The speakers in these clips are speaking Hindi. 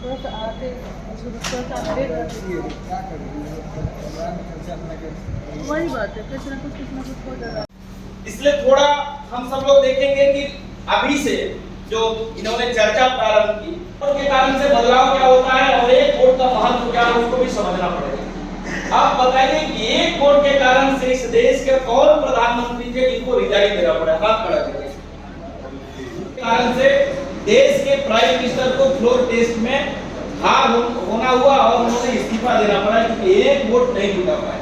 बस आते वही बात है, कुछ ना कुछ हो जाएगा। इसलिए थोड़ा हम सब लोग देखेंगे कि अभी से जो इन्होंने चर्चा प्रारंभ की के कारण से बदलाव क्या होता है और एक वोट का महत्व क्या है उसको भी समझना पड़ेगा। आप बताइए कि एक वोट के कारण से इस देश के कौन प्रधानमंत्री थे जिनको रिजाइन देना पड़ा, हाथ खड़ा करिए। कारण से देश के प्राइम मिनिस्टर को फ्लोर टेस्ट में हार होना हुआ और उन्होंने इस्तीफा देना पड़ा क्योंकि एक वोट नहीं जुटा पाए।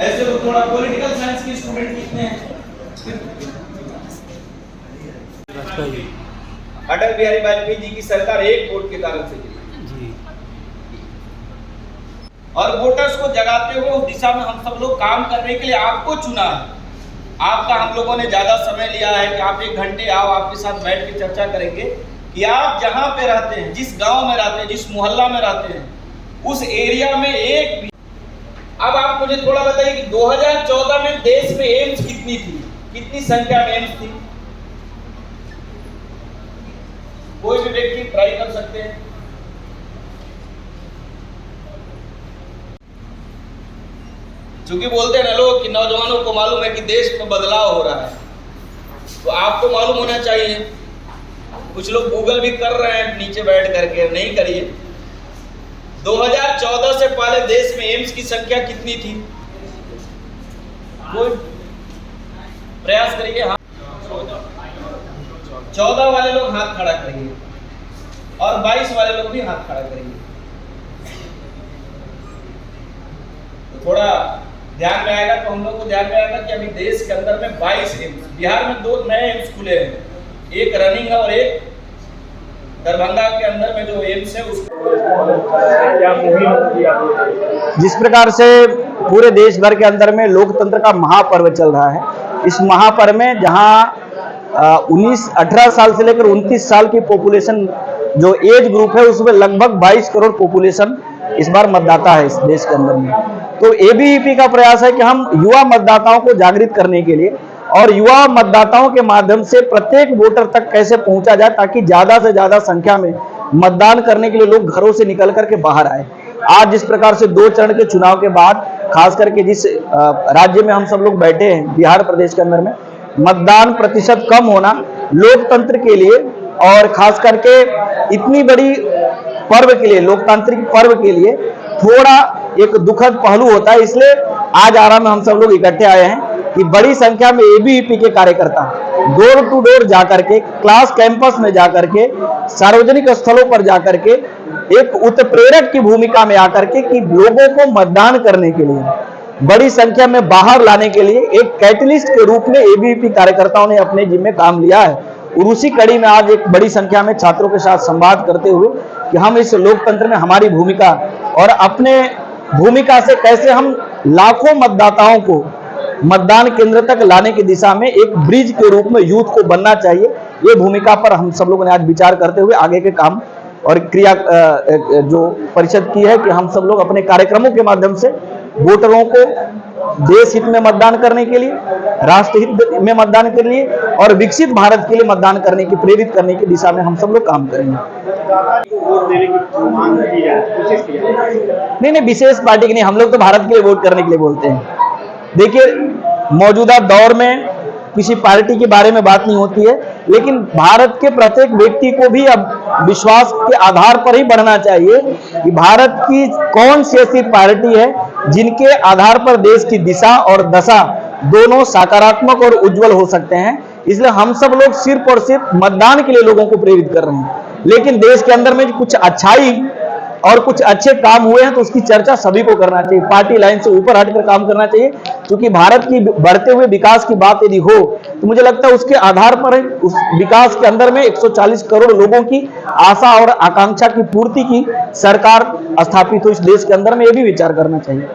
ऐसे तो थोड़ा पॉलिटिकल साइंस के स्टूडेंट कितने हैं? अटल बिहारी वाजपेयी जी की सरकार एक वोट के कारण से जीती और वोटर्स को जगाते हुए उस दिशा में हम सब लोग काम करने के लिए आपको चुना है। आपका हम लोगों ने ज्यादा समय लिया है कि आप 1 घंटे आओ, आपके साथ बैठ के चर्चा करेंगे कि आप जहां पे रहते हैं, जिस गांव में रहते हैं, जिस मोहल्ला में रहते हैं, उस एरिया में एक भी। अब आप मुझे थोड़ा बताइए कि 2014 में देश में एम्स कितनी थी, कितनी संख्या में एम्स थी? कोई भी व्यक्ति ट्राई कर सकते हैं। क्योंकि बोलते हैं ना लोग कि नौजवानों को मालूम है कि देश में बदलाव हो रहा है, तो आपको मालूम होना चाहिए। कुछ लोग गूगल भी कर रहे हैं नीचे बैठ करके, नहीं करिए। 2014 से पहले देश में एम्स की संख्या कितनी थी? कोई प्रयास करिए। हाँ, 14 वाले लोग हाथ खड़ा करिए और 22 वाले लोग भी हाथ खड़ा करिए। तो थोड़ा ध्यान में आएगा, तो हम लोग को ध्यान में आएगा कि अभी देश के अंदर में 22 एम्स, बिहार में 2 नए एम्स खुले हैं, एक रनिंग है और एक दरभंगा के अंदर में जो एम्स है उसको जिस प्रकार से पूरे देश भर के अंदर में लोकतंत्र का महापर्व चल रहा है, इस महापर्व में जहां 18 साल से लेकर 29 साल की पॉपुलेशन जो एज ग्रुप है उसमें लगभग 22 करोड़ पॉपुलेशन इस बार मतदाता है इस देश के अंदर में। तो एबीवीपी का प्रयास है कि हम युवा मतदाताओं को जागृत करने के लिए और युवा मतदाताओं के माध्यम से प्रत्येक वोटर तक कैसे पहुंचा जाए ताकि ज्यादा से ज्यादा संख्या में मतदान करने के लिए लोग घरों से निकल करके बाहर आए। आज जिस प्रकार से 2 चरण के चुनाव के बाद खास करके जिस राज्य में हम सब लोग बैठे हैं, बिहार प्रदेश के अंदर में मतदान प्रतिशत कम होना लोकतंत्र के लिए और खास करके इतनी बड़ी पर्व के लिए, लोकतांत्रिक पर्व के लिए थोड़ा एक दुखद पहलू होता है। इसलिए आज आरा में हम सब लोग इकट्ठे आए हैं कि बड़ी संख्या में एबीवीपी के कार्यकर्ता डोर टू डोर जाकर के, क्लास कैंपस में जाकर के, सार्वजनिक स्थलों पर जाकर के एक उत्प्रेरक की भूमिका में आकर के कि लोगों को मतदान करने के लिए बड़ी संख्या में बाहर लाने के लिए एक कैटलिस्ट के रूप में एबीवीपी कार्यकर्ताओं ने अपने जिम्मे काम लिया है। और उसी कड़ी में आज एक बड़ी संख्या में छात्रों के साथ संवाद करते हुए कि हम इस लोकतंत्र में हमारी भूमिका और अपने भूमिका से कैसे हम लाखों मतदाताओं को मतदान केंद्र तक लाने की दिशा में एक ब्रिज के रूप में यूथ को बनना चाहिए, ये भूमिका पर हम सब लोगों ने आज विचार करते हुए आगे के काम और क्रिया जो परिषद की है कि हम सब लोग अपने कार्यक्रमों के माध्यम से वोटरों को देश हित में मतदान करने के लिए, राष्ट्र हित में मतदान के लिए और विकसित भारत के लिए मतदान करने की, प्रेरित करने की दिशा में हम सब लोग काम करेंगे। नहीं, विशेष पार्टी की नहीं, हम लोग तो भारत के लिए वोट करने के लिए बोलते हैं। देखिए, मौजूदा दौर में किसी पार्टी के बारे में बात नहीं होती है, लेकिन भारत के प्रत्येक व्यक्ति को भी अब विश्वास के आधार पर ही बढ़ना चाहिए कि भारत की कौन सी ऐसी पार्टी है जिनके आधार पर देश की दिशा और दशा दोनों सकारात्मक और उज्जवल हो सकते हैं। इसलिए हम सब लोग सिर्फ और सिर्फ मतदान के लिए लोगों को प्रेरित कर रहे हैं, लेकिन देश के अंदर में कुछ अच्छाई और कुछ अच्छे काम हुए हैं तो उसकी चर्चा सभी को करना चाहिए, पार्टी लाइन से ऊपर हटकर काम करना चाहिए। क्योंकि भारत की बढ़ते हुए विकास की बात यदि हो तो मुझे लगता है उसके आधार पर उस विकास के अंदर में 140 करोड़ लोगों की आशा और आकांक्षा की पूर्ति की सरकार स्थापित हो इस देश के अंदर में, ये भी विचार करना चाहिए।